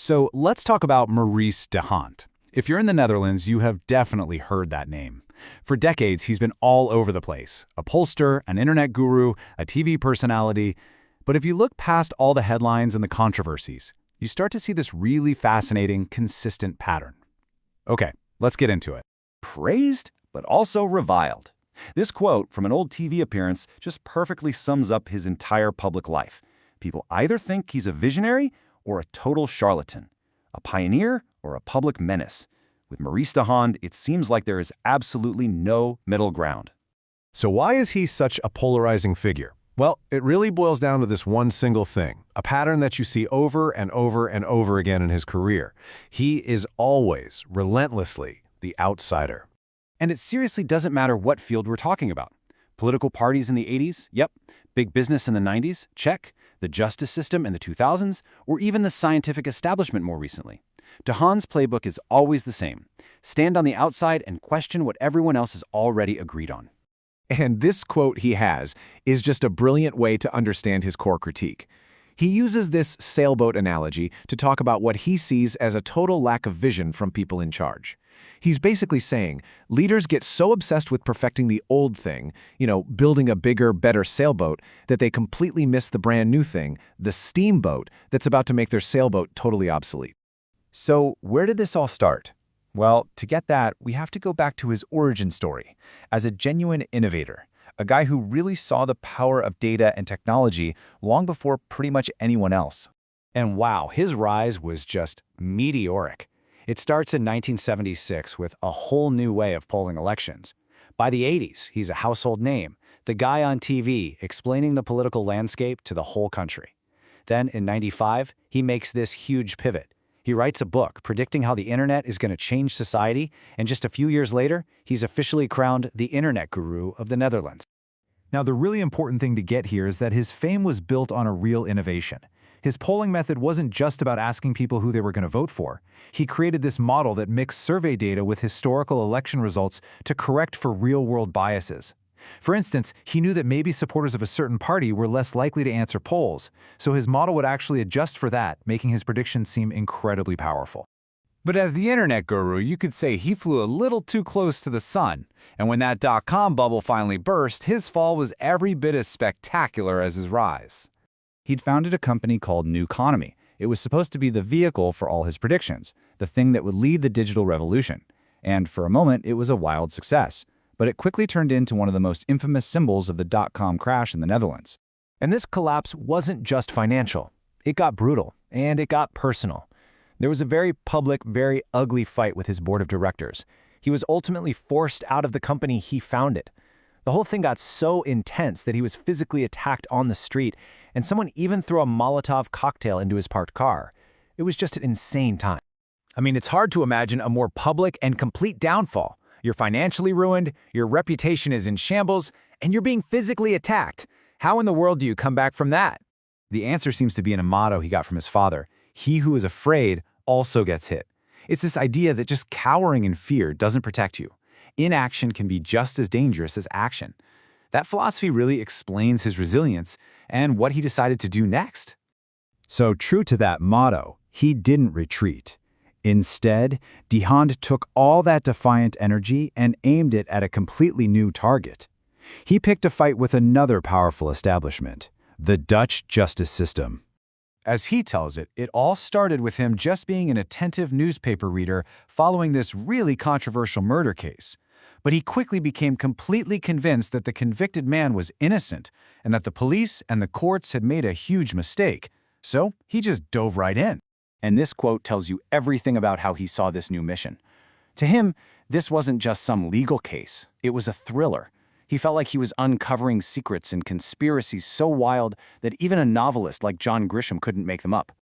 So let's talk about Maurice de Hond. If you're in the Netherlands, you have definitely heard that name. For decades, he's been all over the place. A pollster, an internet guru, a TV personality. But if you look past all the headlines and the controversies, you start to see this really fascinating, consistent pattern. Okay, let's get into it. Praised, but also reviled. This quote from an old TV appearance just perfectly sums up his entire public life. People either think he's a visionary or a total charlatan, a pioneer or a public menace. With Maurice de Hond, it seems like there is absolutely no middle ground. So why is he such a polarizing figure? Well, it really boils down to this one single thing, a pattern that you see over and over and over again in his career. He is always, relentlessly, the outsider. And it seriously doesn't matter what field we're talking about. Political parties in the 80s? Yep. Big business in the 90s? Check. The justice system in the 2000s? Or even the scientific establishment more recently. De Hond's playbook is always the same. Stand on the outside and question what everyone else has already agreed on. And this quote he has is just a brilliant way to understand his core critique. He uses this sailboat analogy to talk about what he sees as a total lack of vision from people in charge. He's basically saying leaders get so obsessed with perfecting the old thing, building a bigger, better sailboat, that they completely miss the brand new thing, the steamboat, that's about to make their sailboat totally obsolete. So where did this all start? Well, to get that, we have to go back to his origin story as a genuine innovator, a guy who really saw the power of data and technology long before pretty much anyone else. And wow, his rise was just meteoric. It starts in 1976 with a whole new way of polling elections. By the 80s, he's a household name, the guy on TV explaining the political landscape to the whole country. Then in 95, he makes this huge pivot. He writes a book predicting how the internet is going to change society, and just a few years later, he's officially crowned the internet guru of the Netherlands. Now, the really important thing to get here is that his fame was built on a real innovation. His polling method wasn't just about asking people who they were going to vote for. He created this model that mixed survey data with historical election results to correct for real-world biases. For instance, he knew that maybe supporters of a certain party were less likely to answer polls, so his model would actually adjust for that, making his predictions seem incredibly powerful. But as the internet guru, you could say he flew a little too close to the sun. And when that dot-com bubble finally burst, his fall was every bit as spectacular as his rise. He'd founded a company called New Economy. It was supposed to be the vehicle for all his predictions, the thing that would lead the digital revolution. And for a moment, it was a wild success. But it quickly turned into one of the most infamous symbols of the dot-com crash in the Netherlands. And this collapse wasn't just financial. It got brutal, and it got personal. There was a very public, very ugly fight with his board of directors. He was ultimately forced out of the company he founded. The whole thing got so intense that he was physically attacked on the street, and someone even threw a Molotov cocktail into his parked car. It was just an insane time. I mean, it's hard to imagine a more public and complete downfall. You're financially ruined, your reputation is in shambles, and you're being physically attacked. How in the world do you come back from that? The answer seems to be in a motto he got from his father. He who is afraid also gets hit. It's this idea that just cowering in fear doesn't protect you. Inaction can be just as dangerous as action. That philosophy really explains his resilience and what he decided to do next. So true to that motto, he didn't retreat. Instead, de Hond took all that defiant energy and aimed it at a completely new target. He picked a fight with another powerful establishment, the Dutch justice system. As he tells it, it all started with him just being an attentive newspaper reader following this really controversial murder case. But he quickly became completely convinced that the convicted man was innocent and that the police and the courts had made a huge mistake. So he just dove right in. And this quote tells you everything about how he saw this new mission. To him, this wasn't just some legal case. It was a thriller. He felt like he was uncovering secrets and conspiracies so wild that even a novelist like John Grisham couldn't make them up.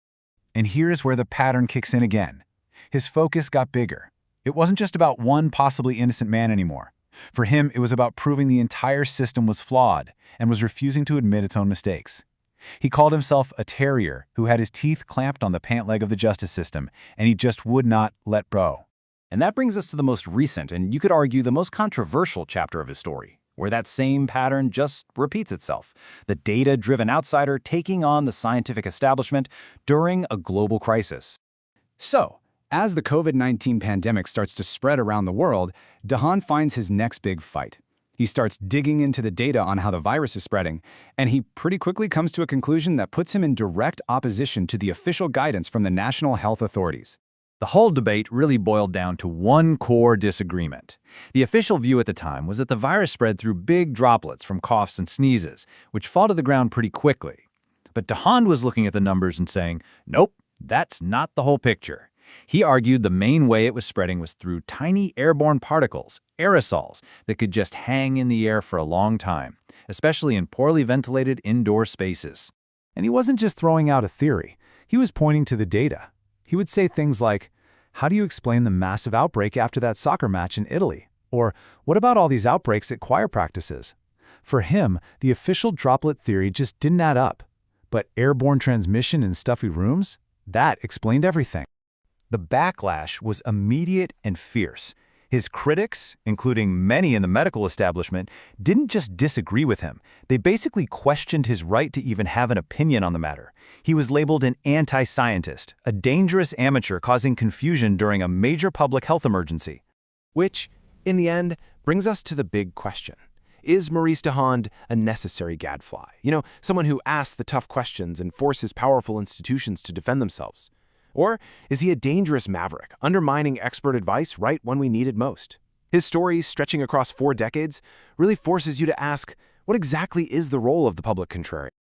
And here's where the pattern kicks in again. His focus got bigger. It wasn't just about one possibly innocent man anymore. For him, it was about proving the entire system was flawed and was refusing to admit its own mistakes. He called himself a terrier who had his teeth clamped on the pant leg of the justice system, and he just would not let go. And that brings us to the most recent, and you could argue the most controversial chapter of his story, where that same pattern just repeats itself. The data-driven outsider taking on the scientific establishment during a global crisis. So, as the COVID-19 pandemic starts to spread around the world, de Hond finds his next big fight. He starts digging into the data on how the virus is spreading, and he pretty quickly comes to a conclusion that puts him in direct opposition to the official guidance from the national health authorities. The whole debate really boiled down to one core disagreement. The official view at the time was that the virus spread through big droplets from coughs and sneezes, which fall to the ground pretty quickly. But de Hond was looking at the numbers and saying, nope, that's not the whole picture. He argued the main way it was spreading was through tiny airborne particles, aerosols, that could just hang in the air for a long time, especially in poorly ventilated indoor spaces. And he wasn't just throwing out a theory. He was pointing to the data. He would say things like, how do you explain the massive outbreak after that soccer match in Italy? Or, what about all these outbreaks at choir practices? For him, the official droplet theory just didn't add up. But airborne transmission in stuffy rooms? That explained everything. The backlash was immediate and fierce. His critics, including many in the medical establishment, didn't just disagree with him. They basically questioned his right to even have an opinion on the matter. He was labeled an anti-scientist, a dangerous amateur causing confusion during a major public health emergency. Which, in the end, brings us to the big question. Is Maurice de Hond a necessary gadfly? Someone who asks the tough questions and forces powerful institutions to defend themselves? Or is he a dangerous maverick, undermining expert advice right when we need it most? His story, stretching across 4 decades, really forces you to ask, what exactly is the role of the public contrarian?